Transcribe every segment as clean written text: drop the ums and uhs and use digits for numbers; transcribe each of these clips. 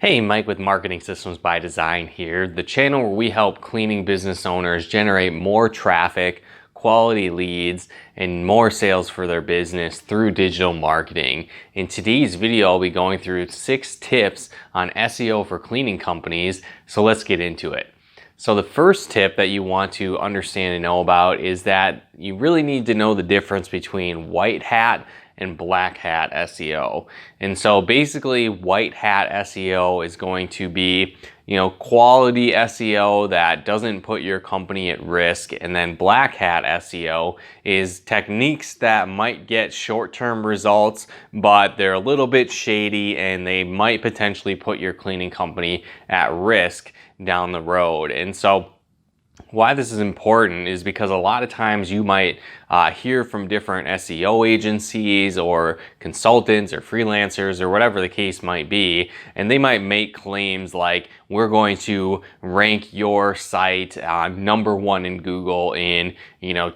Hey, Mike with Marketing Systems by Design here, the channel where we help cleaning business owners generate more traffic, quality leads, and more sales for their business through digital marketing. In today's video, I'll be going through 6 tips on SEO for cleaning companies, so let's get into it. So the first tip that you want to understand and know about is that you really need to know the difference between white hat and black hat SEO. And so basically white hat SEO is going to be, quality SEO that doesn't put your company at risk. And then black hat SEO is techniques that might get short-term results, but they're a little bit shady and they might potentially put your cleaning company at risk down the road. And so why this is important is because a lot of times you might hear from different SEO agencies or consultants or freelancers or whatever the case might be, and they might make claims like, we're going to rank your site #1 in Google in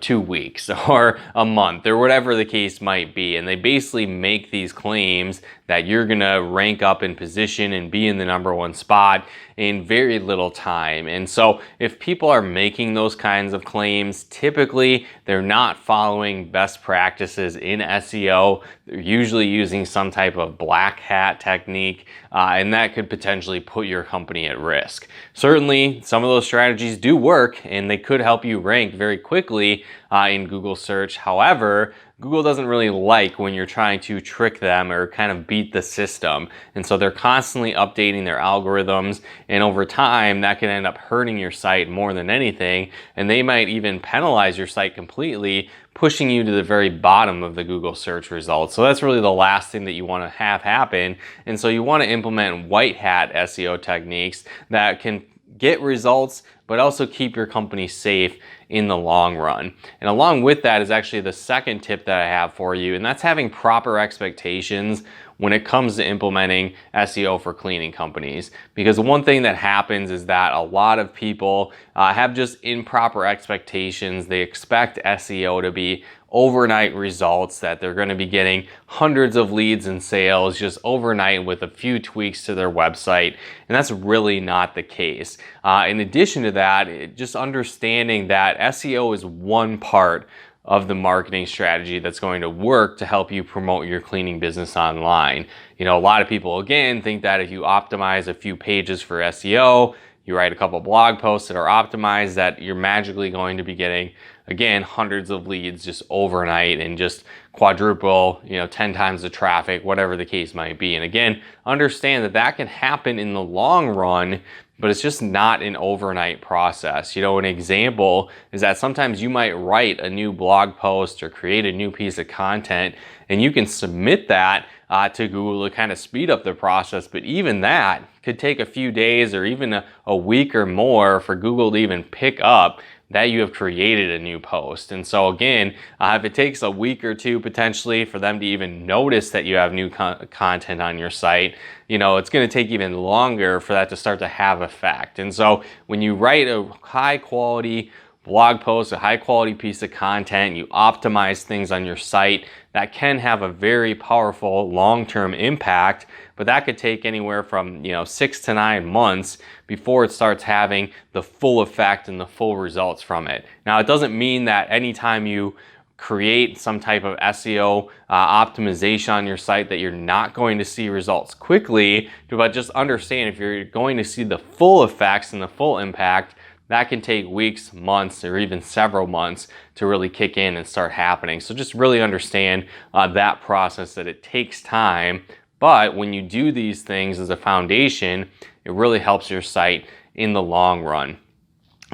2 weeks or a month or whatever the case might be. And they basically make these claims that you're gonna rank up in position and be in the #1 spot in very little time. And so if people are making those kinds of claims, typically they're not following best practices in SEO. They're usually using some type of black hat technique, and that could potentially put your company at risk. Certainly, some of those strategies do work, and they could help you rank very quickly in Google search. However, Google doesn't really like when you're trying to trick them or kind of beat the system. And so they're constantly updating their algorithms, and over time that can end up hurting your site more than anything, and they might even penalize your site completely, pushing you to the very bottom of the Google search results. So that's really the last thing that you want to have happen. And so you want to implement white hat SEO techniques that can get results, but also keep your company safe in the long run. And along with that is actually the second tip that I have for you, and that's having proper expectations when it comes to implementing SEO for cleaning companies. Because one thing that happens is that a lot of people have just improper expectations. They expect SEO to be overnight results, that they're going to be getting hundreds of leads and sales just overnight with a few tweaks to their website, and that's really not the case. In addition to that, just understanding that SEO is one part of the marketing strategy that's going to work to help you promote your cleaning business online. A lot of people, again, think that if you optimize a few pages for SEO, you write a couple blog posts that are optimized, that you're magically going to be getting, again, hundreds of leads just overnight and just quadruple, 10 times the traffic, whatever the case might be. And again, understand that that can happen in the long run, but it's just not an overnight process. An example is that sometimes you might write a new blog post or create a new piece of content, and you can submit that to Google to kind of speed up the process. But even that could take a few days or even a week or more for Google to even pick up that you have created a new post. And so again, if it takes a week or two potentially for them to even notice that you have new content on your site, it's going to take even longer for that to start to have effect. And so when you write a high quality blog post, a high quality piece of content, you optimize things on your site, that can have a very powerful long-term impact, but that could take anywhere from 6 to 9 months before it starts having the full effect and the full results from it. Now, it doesn't mean that anytime you create some type of SEO optimization on your site that you're not going to see results quickly, but just understand if you're going to see the full effects and the full impact, that can take weeks, months, or even several months to really kick in and start happening. So just really understand that process, that it takes time, but when you do these things as a foundation, it really helps your site in the long run.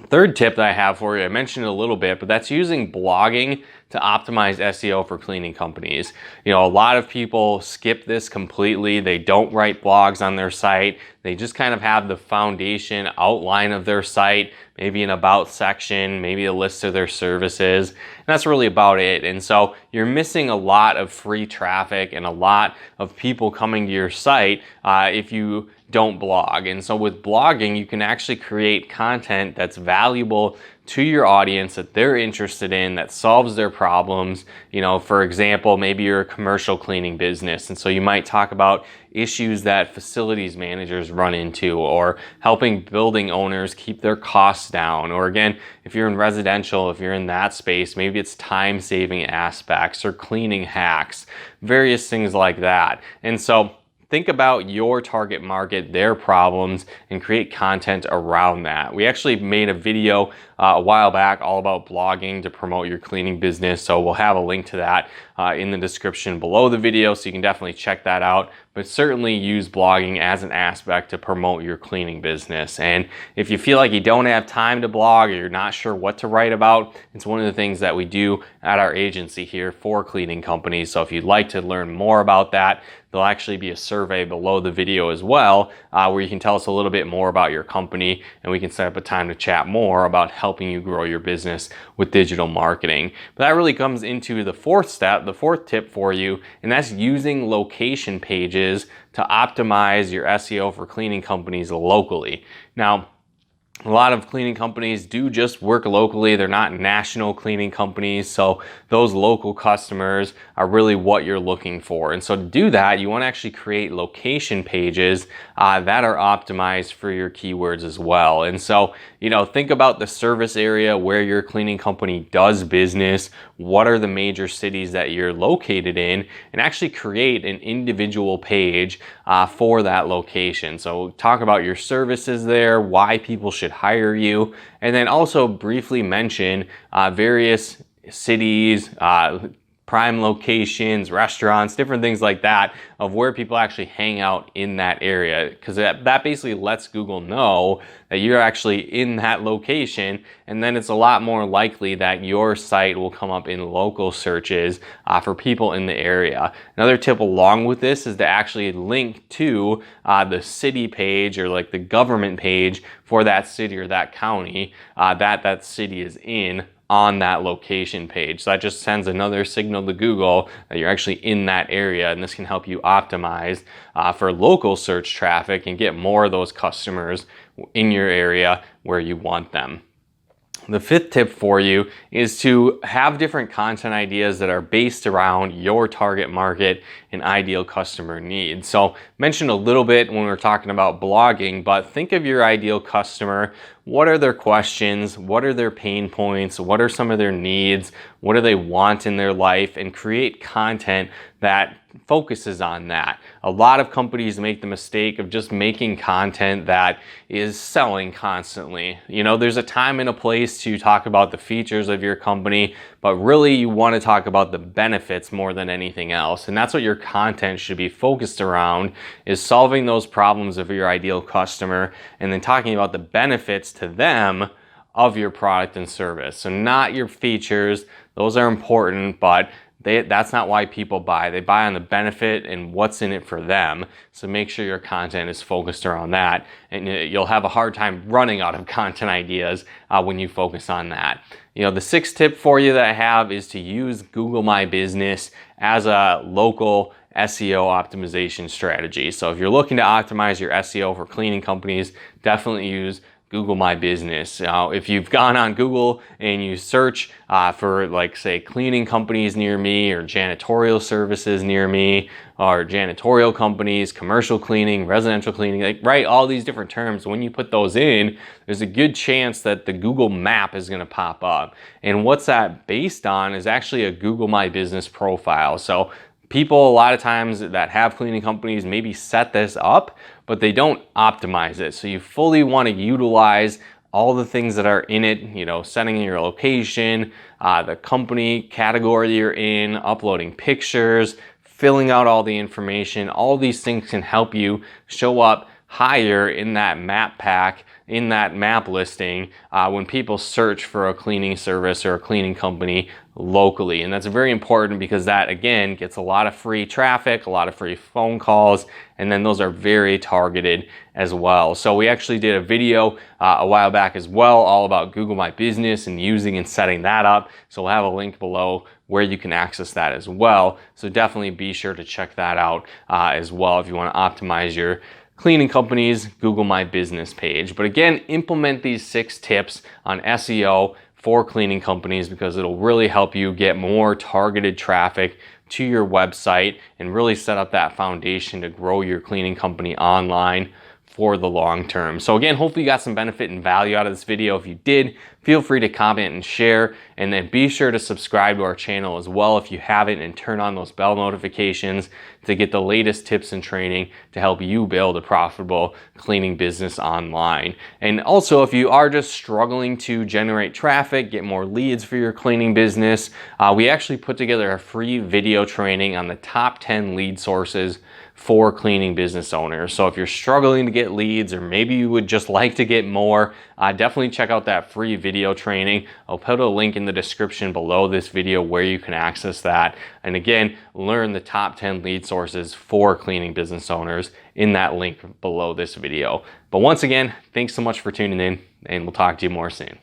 Third tip that I have for you, I mentioned it a little bit, but that's using blogging to optimize SEO for cleaning companies. A lot of people skip this completely. They don't write blogs on their site. They just kind of have the foundation outline of their site, maybe an about section, maybe a list of their services, and that's really about it. And so you're missing a lot of free traffic and a lot of people coming to your site if you don't blog. And so with blogging, you can actually create content that's valuable to your audience that they're interested in, that solves their problems. You know, for example, maybe you're a commercial cleaning business, and so you might talk about issues that facilities managers run into, or helping building owners keep their costs down. Or again, if you're in residential, if you're in that space, maybe it's time saving aspects or cleaning hacks, various things like that. And so think about your target market, their problems, and create content around that. We actually made a video a while back all about blogging to promote your cleaning business, so we'll have a link to that in the description below the video, so you can definitely check that out. But certainly use blogging as an aspect to promote your cleaning business. And if you feel like you don't have time to blog, or you're not sure what to write about, it's one of the things that we do at our agency here for cleaning companies. So if you'd like to learn more about that, there'll actually be a survey below the video as well, where you can tell us a little bit more about your company, and we can set up a time to chat more about helping you grow your business with digital marketing. But that really comes into the fourth step, the fourth tip for you, and that's using location pages to optimize your SEO for cleaning companies locally. Now, a lot of cleaning companies do just work locally. They're not national cleaning companies, so those local customers are really what you're looking for. And so to do that, you want to actually create location pages that are optimized for your keywords as well. And so, you know, think about the service area where your cleaning company does business. What are the major cities that you're located in, and actually create an individual page for that location. So talk about your services there, why people should hire you, and then also briefly mention various cities, prime locations, restaurants, different things like that of where people actually hang out in that area, because that basically lets Google know that you're actually in that location, and then it's a lot more likely that your site will come up in local searches for people in the area. Another tip along with this is to actually link to the city page, or like the government page for that city or that county that city is in, on that location page. So that just sends another signal to Google that you're actually in that area, and this can help you optimize for local search traffic and get more of those customers in your area where you want them. The fifth tip for you is to have different content ideas that are based around your target market and ideal customer needs. So mentioned a little bit when we were talking about blogging, but think of your ideal customer. What are their questions? What are their pain points? What are some of their needs? What do they want in their life? And create content that focuses on that. A lot of companies make the mistake of just making content that is selling constantly. You know, there's a time and a place to talk about the features of your company, but really you want to talk about the benefits more than anything else. And that's what your content should be focused around, is solving those problems of your ideal customer, and then talking about the benefits to them of your product and service. So not your features, those are important, but that's not why people buy. They buy on the benefit and what's in it for them. So make sure your content is focused around that, and you'll have a hard time running out of content ideas when you focus on that. You know, the sixth tip for you that I have is to use Google My Business as a local SEO optimization strategy. So if you're looking to optimize your SEO for cleaning companies, definitely use Google My Business. Now, if you've gone on Google and you search for, like, say, cleaning companies near me, or janitorial services near me, or janitorial companies, commercial cleaning, residential cleaning, like, right, all these different terms, when you put those in, there's a good chance that the Google map is going to pop up. And what's that based on is actually a Google My Business profile. So people a lot of times that have cleaning companies maybe set this up, but they don't optimize it. So you fully want to utilize all the things that are in it, you know, setting in your location, the company category you're in, uploading pictures, filling out all the information. All these things can help you show up higher in that map pack, in that map listing, when people search for a cleaning service or a cleaning company locally. And that's very important, because that, again, gets a lot of free traffic, a lot of free phone calls, and then those are very targeted as well. So we actually did a video a while back as well, all about Google My Business and using and setting that up. So we'll have a link below where you can access that as well. So definitely be sure to check that out as well if you want to optimize your cleaning company's Google My Business page. But again, implement these 6 tips on SEO for cleaning companies because it'll really help you get more targeted traffic to your website and really set up that foundation to grow your cleaning company online for the long term. So again, hopefully you got some benefit and value out of this video. If you did, feel free to comment and share, and then be sure to subscribe to our channel as well if you haven't, and turn on those bell notifications to get the latest tips and training to help you build a profitable cleaning business online. And also, if you are just struggling to generate traffic, get more leads for your cleaning business, we actually put together a free video training on the top 10 lead sources for cleaning business owners. So if you're struggling to get leads, or maybe you would just like to get more, definitely check out that free video training. I'll put a link in the description below this video where you can access that. And again, learn the top 10 lead sources for cleaning business owners in that link below this video. But once again, thanks so much for tuning in, and we'll talk to you more soon.